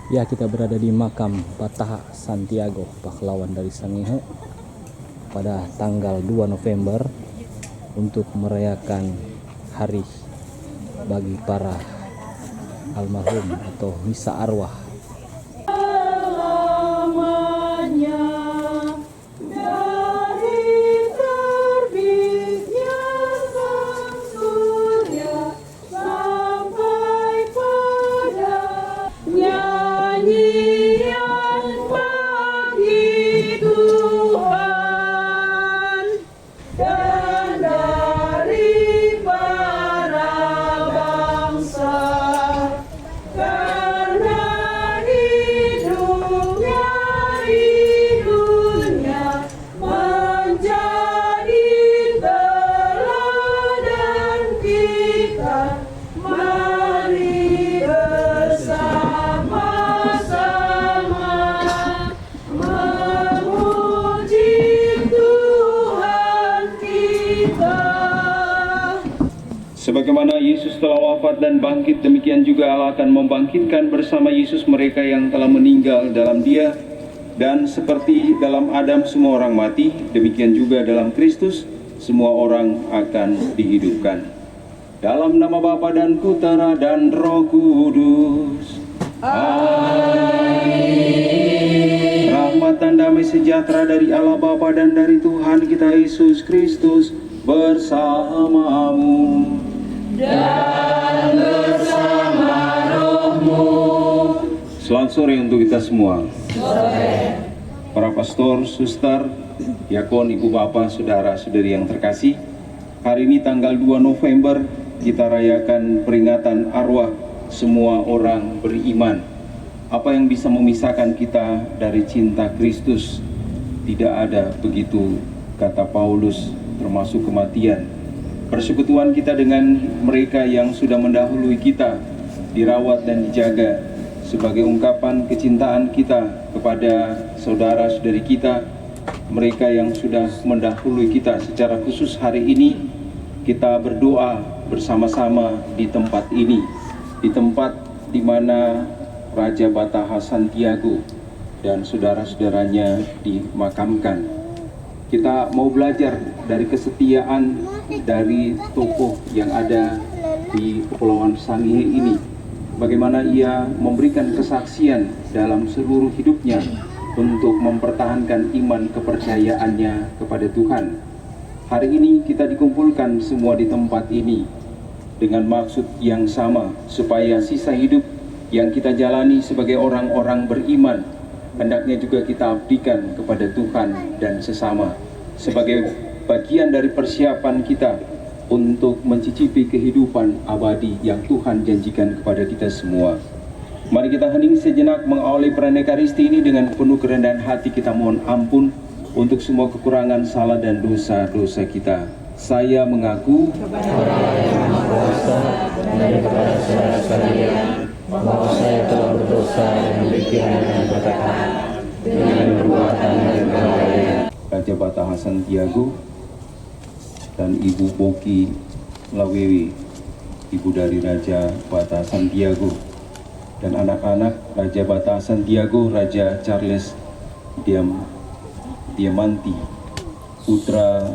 Ya, kita berada di makam Bataha Santiago, pahlawan dari Sangihe, pada tanggal 2 November untuk merayakan hari bagi para almarhum atau misa arwah. Sebagaimana Yesus telah wafat dan bangkit, demikian juga Allah akan membangkitkan bersama Yesus mereka yang telah meninggal dalam Dia. Dan seperti dalam Adam semua orang mati, demikian juga dalam Kristus semua orang akan dihidupkan. Dalam nama Bapa dan Putera dan Roh Kudus. Amin. Rahmat dan damai sejahtera dari Allah Bapa dan dari Tuhan kita Yesus Kristus bersamamu dan bersama rohmu. Selamat sore untuk kita semua. Sore. Para pastor, suster, diakon, ibu bapak, saudara-saudari yang terkasih, hari ini tanggal 2 November kita rayakan peringatan arwah semua orang beriman. Apa yang bisa memisahkan kita dari cinta Kristus? Tidak ada, begitu kata Paulus, termasuk kematian. Persekutuan kita dengan mereka yang sudah mendahului kita dirawat dan dijaga sebagai ungkapan kecintaan kita kepada saudara-saudari kita, mereka yang sudah mendahului kita. Secara khusus hari ini kita berdoa bersama-sama di tempat ini, di tempat di mana Raja Bataha Santiago dan saudara-saudaranya dimakamkan. Kita mau belajar dari kesetiaan dari tokoh yang ada di Kepulauan Sangihe ini. Bagaimana ia memberikan kesaksian dalam seluruh hidupnya untuk mempertahankan iman kepercayaannya kepada Tuhan. Hari ini kita dikumpulkan semua di tempat ini dengan maksud yang sama, supaya sisa hidup yang kita jalani sebagai orang-orang beriman hendaknya juga kita abdikan kepada Tuhan dan sesama sebagai bagian dari persiapan kita untuk mencicipi kehidupan abadi yang Tuhan janjikan kepada kita semua. Mari kita hening sejenak mengawali perayaan Ekaristi ini dengan penuh kerendahan hati. Kita mohon ampun untuk semua kekurangan, salah dan dosa-dosa kita. Saya mengaku kepada Allah yang Maha Kuasa dan kepada saudara sekalian bahwa saya telah berdosa dengan pikiran dan perkataan, dengan perbuatan dan kelalaian. Raja Bataha Santiago dan Ibu Boki Lawewe, ibu dari Raja Bataha Santiago, dan anak-anak Raja Bataha Santiago, Raja Charles Diamanti, putra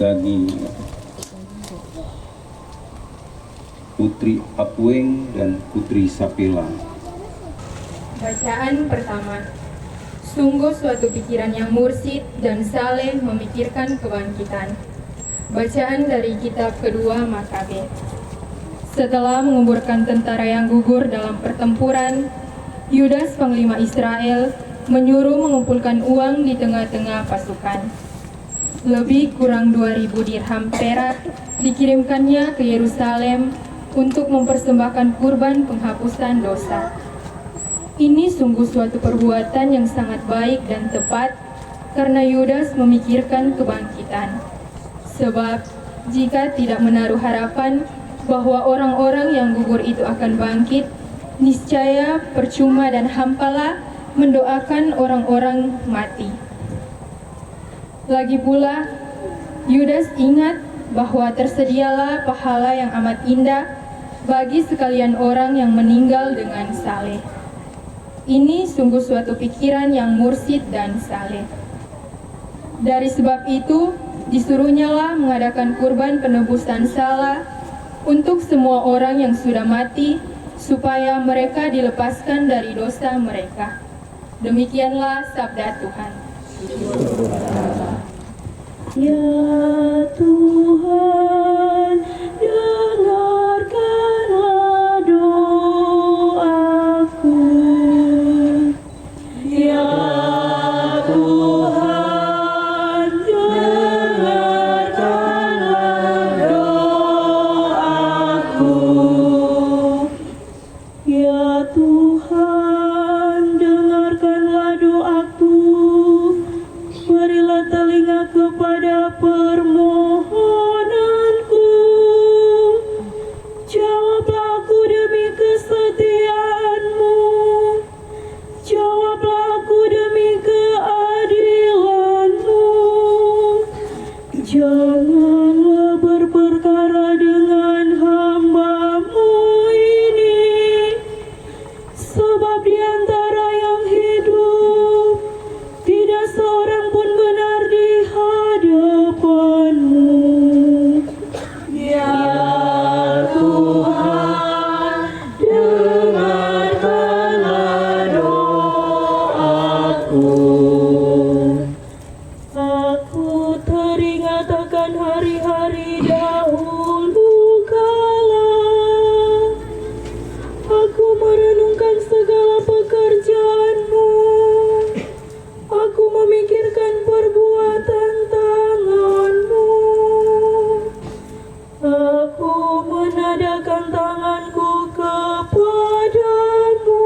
Gagi, Putri Apueng dan Putri Sapela. Bacaan pertama. Sungguh suatu pikiran yang mursyid dan saleh memikirkan kebangkitan. Bacaan dari kitab kedua Makabe. Setelah menguburkan tentara yang gugur dalam pertempuran, Yudas panglima Israel menyuruh mengumpulkan uang di tengah-tengah pasukan. Lebih kurang 2.000 dirham perak dikirimkannya ke Yerusalem untuk mempersembahkan kurban penghapusan dosa. Ini sungguh suatu perbuatan yang sangat baik dan tepat karena Yudas memikirkan kebangkitan. Sebab jika tidak menaruh harapan bahwa orang-orang yang gugur itu akan bangkit, niscaya percuma dan hampalah mendoakan orang-orang mati. Lagi pula, Yudas ingat bahwa tersedialah pahala yang amat indah bagi sekalian orang yang meninggal dengan saleh. Ini sungguh suatu pikiran yang mursyid dan saleh. Dari sebab itu, disuruhnyalah mengadakan kurban penebusan salah untuk semua orang yang sudah mati, supaya mereka dilepaskan dari dosa mereka. Demikianlah sabda Tuhan. Ya Tuhan, dengarkanlah doaku. Ya Tuhan, dengarkanlah doaku. Ya Tuhan, dengarkanlah doaku. Berilah telinga kepada permohonanku. Jawablah aku demi kesetiaan-Mu. Jawablah aku demi keadilan-Mu. Janganlah berperkara dengan hamba-Mu ini, sebab di antara yang hidup tidak seorang pun benar di hadapan-Mu. Ya Tuhan, dengarkanlah doaku. Aku teringat akan hari-hari dahulu kala. Aku merenungkan segala pekerjaan-Mu. Aku memikirkan perbuatan tangan-Mu. Aku menadakan tanganku kepadamu.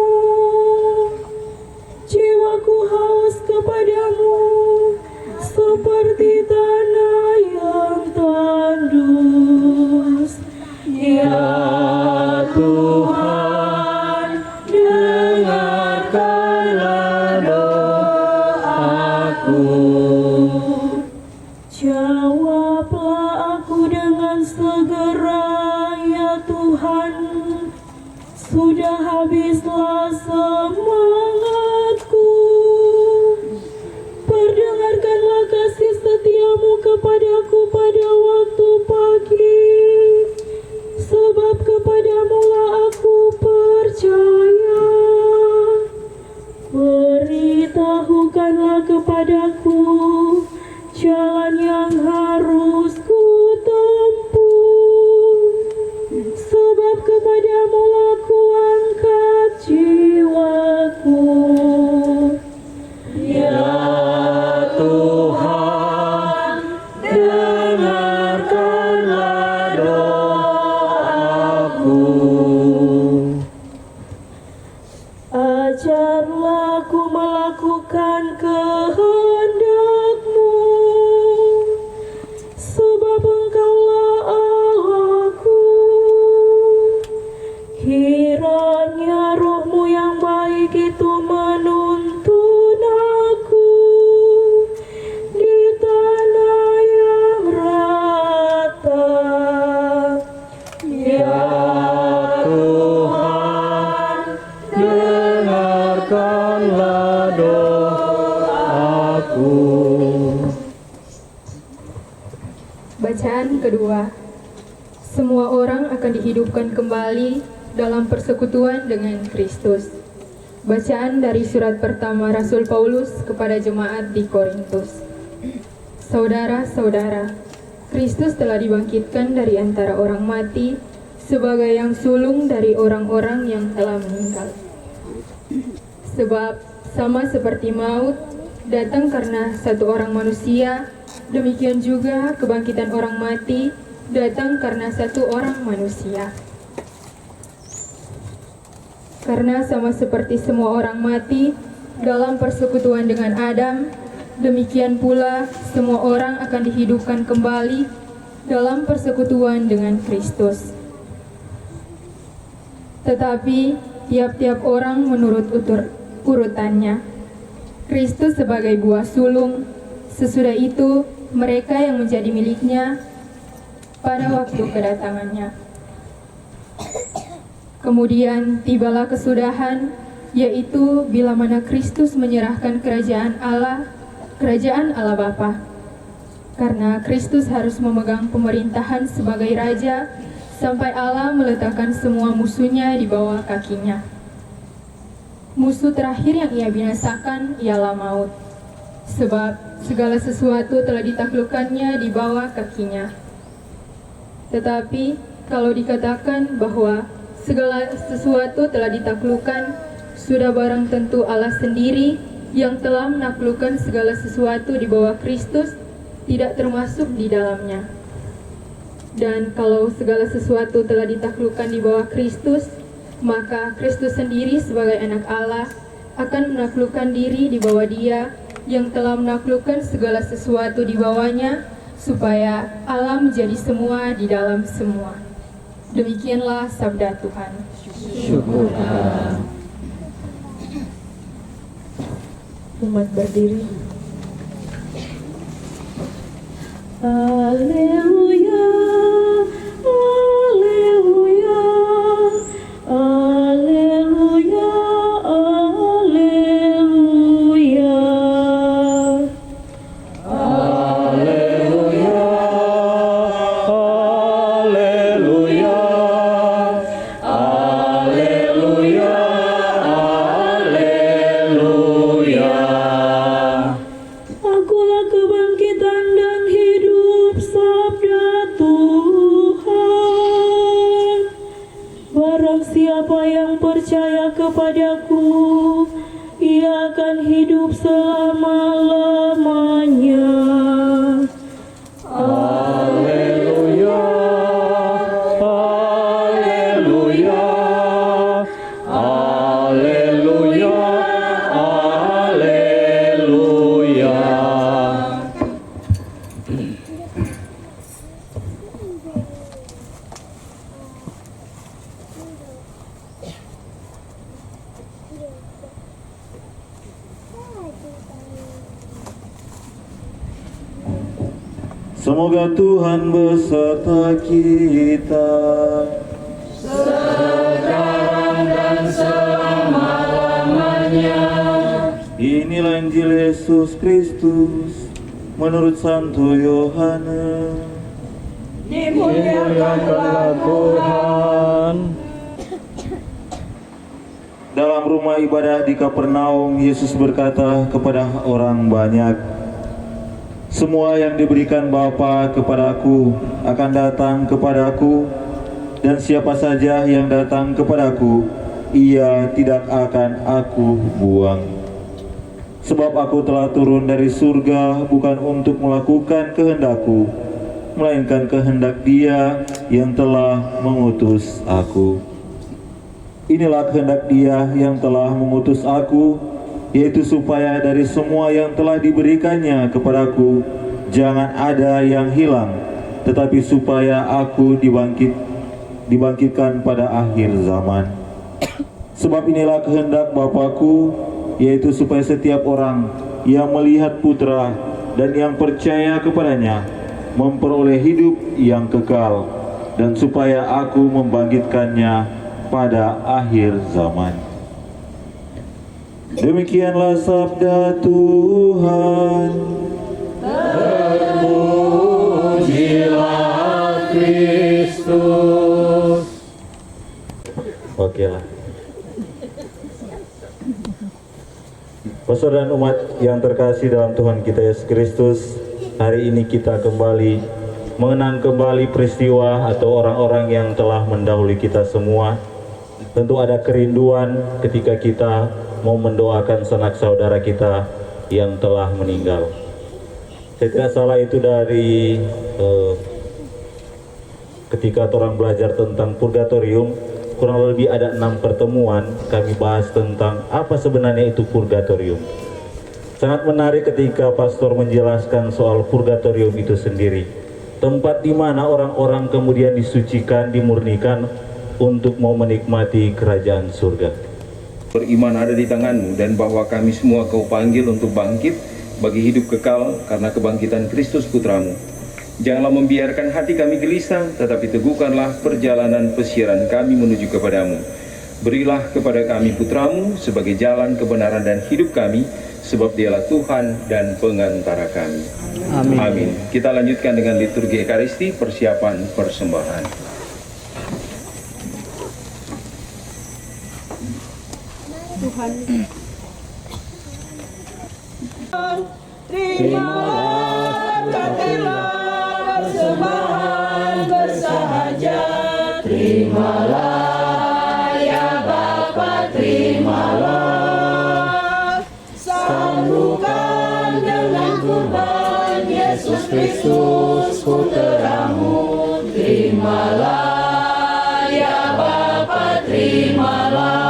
Jiwaku haus kepadamu, seperti tanah yang tandus. Ya Tuhan, dengarkanlah doaku. Jawablah aku dengan segera, ya Tuhan. Sudah habislah semangatku. Perdengarkanlah kasih setia-Mu kepadaku pada waktu pagi, sebab kepadamu lah aku percaya. Beritahukanlah kepadaku jalan yang harus ku tempuh, sebab kepadamu lah ku angkat jiwaku. Ya Tuhan, dengarkanlah doaku. Ajarlah aku melakukan kehendak-Mu, sebab Engkaulah Allahku. Kiranya Roh-Mu yang baik itu menuntun aku di tanah yang rata. Ya Tuhan, dengarkanlah doaku. Bacaan kedua. Semua orang akan dihidupkan kembali dalam persekutuan dengan Kristus. Bacaan dari surat pertama Rasul Paulus kepada jemaat di Korintus. Saudara-saudara, Kristus telah dibangkitkan dari antara orang mati sebagai yang sulung dari orang-orang yang telah meninggal. Sebab sama seperti maut datang karena satu orang manusia, demikian juga kebangkitan orang mati datang karena satu orang manusia. Karena sama seperti semua orang mati dalam persekutuan dengan Adam, demikian pula semua orang akan dihidupkan kembali dalam persekutuan dengan Kristus. Tetapi tiap-tiap orang menurut urutannya. Kristus sebagai buah sulung, sesudah itu mereka yang menjadi miliknya pada waktu kedatangannya. Kemudian tibalah kesudahan, yaitu bila mana Kristus menyerahkan kerajaan Allah Bapa. Karena Kristus harus memegang pemerintahan sebagai Raja, sampai Allah meletakkan semua musuhnya di bawah kakinya. Musuh terakhir yang ia binasakan ialah maut, sebab segala sesuatu telah ditaklukkannya di bawah kakinya. Tetapi kalau dikatakan bahwa segala sesuatu telah ditaklukkan, sudah barang tentu Allah sendiri yang telah menaklukkan segala sesuatu di bawah Kristus tidak termasuk di dalamnya. Dan kalau segala sesuatu telah ditaklukkan di bawah Kristus, maka Kristus sendiri sebagai anak Allah akan menaklukkan diri di bawah Dia yang telah menaklukkan segala sesuatu di bawahnya, supaya Allah menjadi semua di dalam semua. Demikianlah sabda Tuhan. Syukur Tuhan. Umat berdiri. Haleluya, haleluya, haleluya, haleluya. Haleluya, haleluya, haleluya, haleluya. Akulah kebangkitan dan hidup, sabda Tuhan. Barang siapa yang percaya kepadaku, ia akan hidup selama-lamanya. Haleluya, haleluya, haleluya, haleluya. Semoga Tuhan beserta kita. Inilah Injil Yesus Kristus menurut Santo Yohanes. Dimuliakanlah Tuhan. Dalam rumah ibadah di Kapernaum, Yesus berkata kepada orang banyak, "Semua yang diberikan Bapa kepadaku akan datang kepadaku, dan siapa saja yang datang kepadaku, ia tidak akan aku buang. Sebab aku telah turun dari surga bukan untuk melakukan kehendakku, melainkan kehendak Dia yang telah mengutus aku. Inilah kehendak Dia yang telah mengutus aku, yaitu supaya dari semua yang telah diberikannya kepadaku, jangan ada yang hilang, tetapi supaya aku dibangkitkan pada akhir zaman. Sebab inilah kehendak Bapa-Ku, yaitu supaya setiap orang yang melihat Putra dan yang percaya kepadanya memperoleh hidup yang kekal, dan supaya aku membangkitkannya pada akhir zaman." Demikianlah sabda Tuhan. Terpujilah Kristus. Oke lah. Saudara dan umat yang terkasih dalam Tuhan kita Yesus Kristus, hari ini kita kembali mengenang kembali peristiwa atau orang-orang yang telah mendahului kita semua. Tentu ada kerinduan ketika kita mau mendoakan sanak saudara kita yang telah meninggal. Saya tidak salah itu dari ketika orang belajar tentang purgatorium, kurang lebih ada 6 pertemuan kami bahas tentang apa sebenarnya itu purgatorium. Sangat menarik ketika pastor menjelaskan soal purgatorium itu sendiri. Tempat di mana orang-orang kemudian disucikan, dimurnikan untuk mau menikmati kerajaan surga. Beriman ada di tanganmu, dan bahwa kami semua Kau panggil untuk bangkit bagi hidup kekal karena kebangkitan Kristus Putramu. Janganlah membiarkan hati kami gelisah, tetapi teguhkanlah perjalanan pesiaran kami menuju kepadamu. Berilah kepada kami putramu sebagai jalan kebenaran dan hidup kami, sebab dialah Tuhan dan pengantara kami. Amin. Amin. Kita lanjutkan dengan liturgi Ekaristi, persiapan persembahan. Terimalah, katakanlah persembahan bersahaja. Terimalah ya Bapa, terimalah. Sambungkan dengan kurban Yesus Kristus puteramu. Terimalah ya Bapa, terimalah.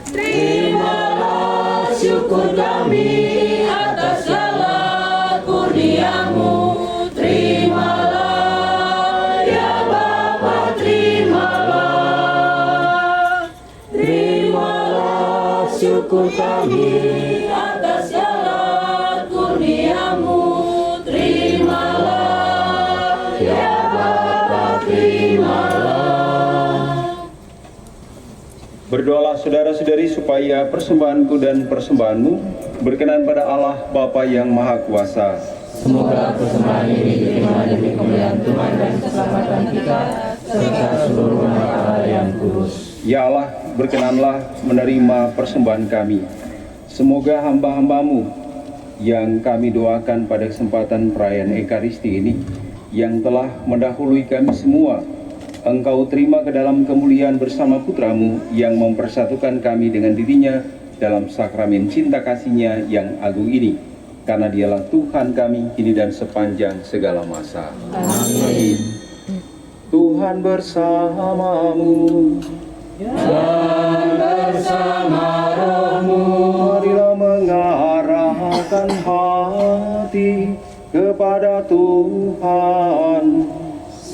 Terimalah syukur kami atas segala kurniamu. Terimalah ya Bapa, terimalah. Terimalah syukur kami atas segala kurniamu. Terimalah ya Bapa, terimalah. Berdoalah saudara-saudari supaya persembahanku dan persembahanmu berkenan pada Allah Bapa yang Maha Kuasa. Semoga persembahan ini diterima demi kemuliaan Tuhan dan keselamatan kita, serta seluruh umat Allah yang kudus. Ya Allah, berkenanlah menerima persembahan kami. Semoga hamba-hambamu yang kami doakan pada kesempatan perayaan Ekaristi ini, yang telah mendahului kami semua, Engkau terima ke dalam kemuliaan bersama putramu yang mempersatukan kami dengan dirinya dalam sakramen cinta kasih-Nya yang agung ini. Karena dialah Tuhan kami kini dan sepanjang segala masa. Amin. Tuhan bersamamu. Dan bersama rohmu, Marilah mengarahkan hati kepada Tuhan.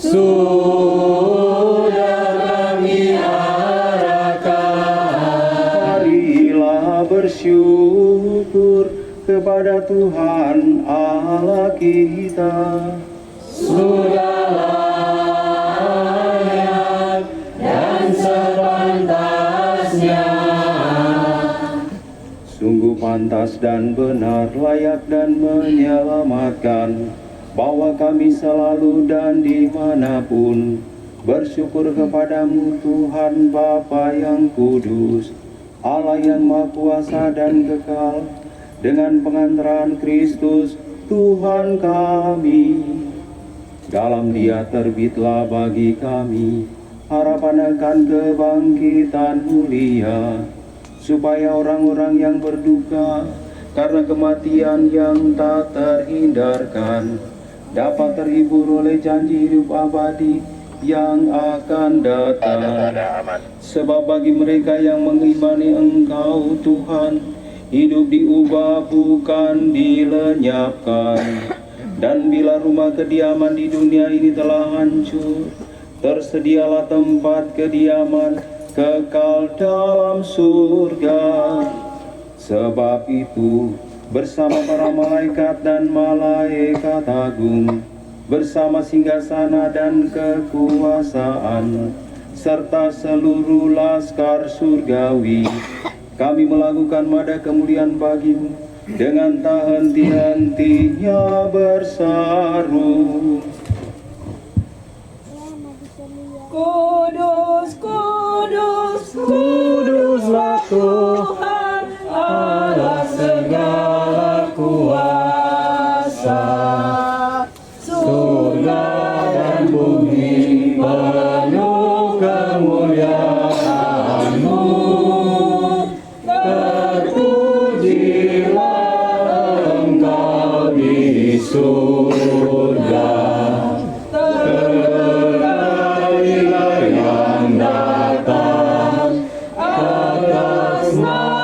sudah kami arahkan. Marilah bersyukur kepada Tuhan Allah kita. Sudah layak dan sepantasnya. Sungguh pantas dan benar, layak dan menyelamatkan, bahwa kami selalu dan dimanapun bersyukur kepadamu Tuhan Bapa yang kudus, Allah yang Maha Kuasa dan kekal, dengan pengantaran Kristus Tuhan kami. Dalam Dia terbitlah bagi kami harapan akan kebangkitan mulia, supaya orang-orang yang berduka karena kematian yang tak terhindarkan dapat terhibur oleh janji hidup abadi yang akan datang. Sebab bagi mereka yang mengimani Engkau Tuhan, hidup diubah bukan dilenyapkan. Dan bila rumah kediaman di dunia ini telah hancur, tersedialah tempat kediaman kekal dalam surga. Sebab itu, bersama para malaikat dan malaikat agung, bersama singgasana dan kekuasaan, serta seluruh laskar surgawi, kami melakukan mada kemuliaan bagimu, dengan tak henti-hentinya berseru. Kudus, kudus, Kuduslah Tuhan Allah segala kuasa. surga dan bumi penuh kemuliaan-Mu. Terpujilah Engkau di surga. Terpujilah yang datang atas nama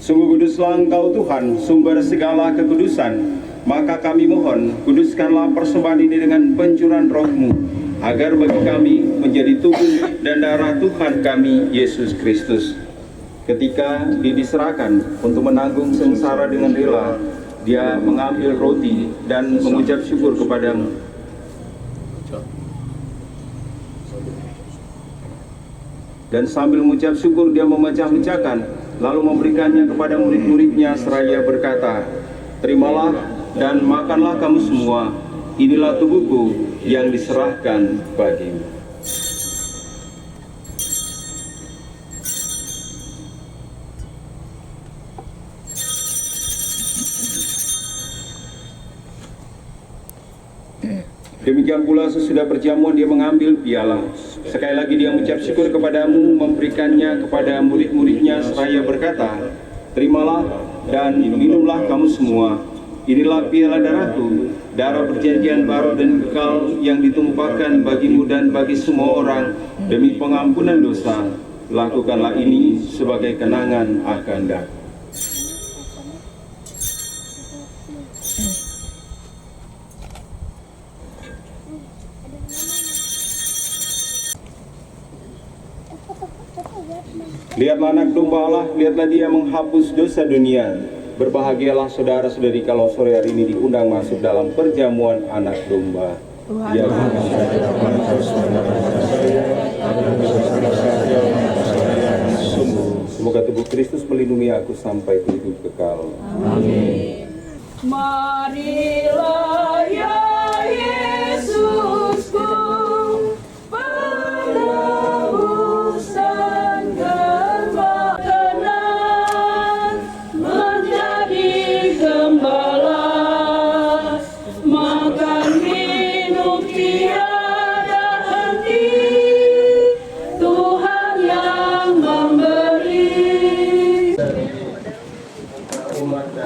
Sungguh kuduslah Engkau Tuhan, sumber segala kekudusan. Maka kami mohon, kuduskanlah persembahan ini dengan pencurahan Roh-Mu, agar bagi kami menjadi tubuh dan darah Tuhan kami, Yesus Kristus. Ketika diserahkan untuk menanggung sengsara dengan rela, dia mengambil roti dan mengucap syukur kepadamu. Dan sambil mengucap syukur dia memecah-mecahkan, lalu memberikannya kepada murid-muridnya seraya berkata, "Terimalah dan makanlah kamu semua, inilah tubuhku yang diserahkan bagimu." Demikian pula sesudah perjamuan dia mengambil piala. Sekali lagi dia mengucap syukur kepadamu, memberikannya kepada murid-muridnya seraya berkata, "Terimalah dan minumlah kamu semua. Inilah piala darahku, darah perjanjian baru dan kekal yang ditumpahkan bagimu dan bagi semua orang demi pengampunan dosa. Lakukanlah ini sebagai kenangan akan aku." Lihatlah anak domba Allah, lihatlah dia menghapus dosa dunia. Berbahagialah saudara-saudari kalau sore hari ini diundang masuk dalam perjamuan anak domba. Ya, semoga tubuh Kristus melindungi aku sampai hidup kekal. Amin. Marilah ya Yesusku, penebusan kebakenan, menjadi gembala, makan minum tiada henti, Tuhan yang memberi.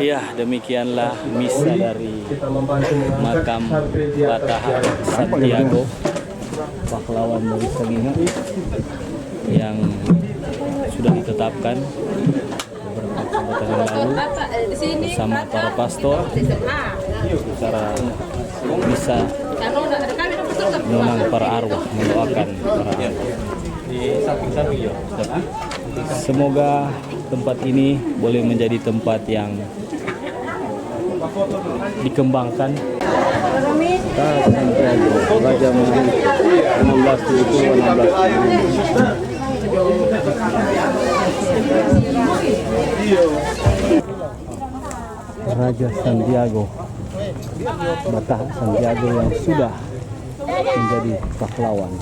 Ya, demikianlah misa dari makam Bataha Santiago, pahlawan dari Sangihe, yang sudah ditetapkan beberapa kesempatan yang lalu bersama para pastor secara misa mengenang para arwah, mendoakan para arwah. Semoga tempat ini boleh menjadi tempat yang dikembangkan. Raja Muhammad 1670-16. Raja Santiago, Bataha Santiago yang sudah menjadi pahlawan.